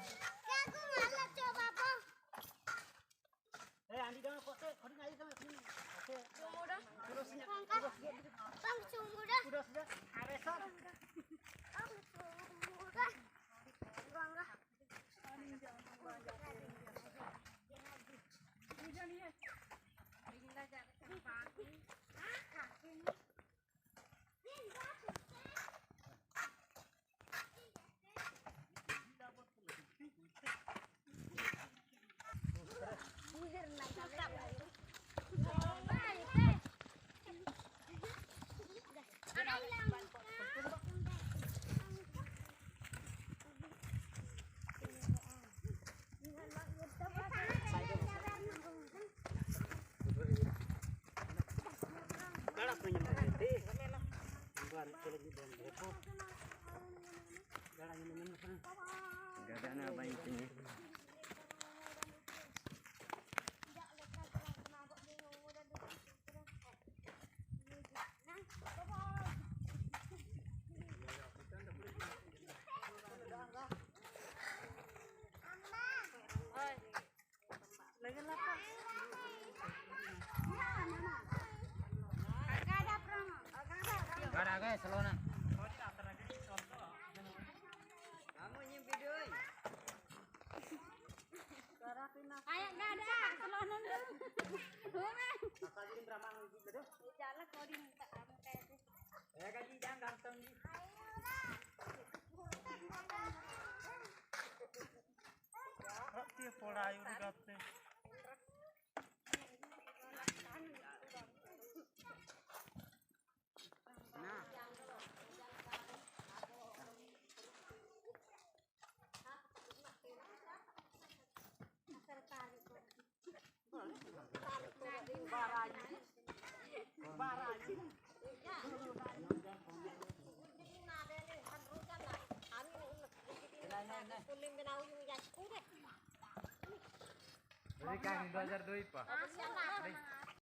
Aku ngalah coba apa? Andi dah kok teh, kau ngai dah. Sumur dah. Terus Bang sumur dah. sudah aresan. Bang sumur dah. Bang dah. Kalau punya mati, bukan kalau di dalam depo. Jarang menemukan. Gak ada apa intinya. Gak ada guys, selona. Kamu nyimpi doi. Ayak enggak ada, selonon dulu. Bungan. Asal jadi berapa gitu tuh? Jalan kau di muka kamu kayak itu. Gaji jangan ganteng di. Roti pola ayu digate. Nah. Jadi kan 2002 Pak.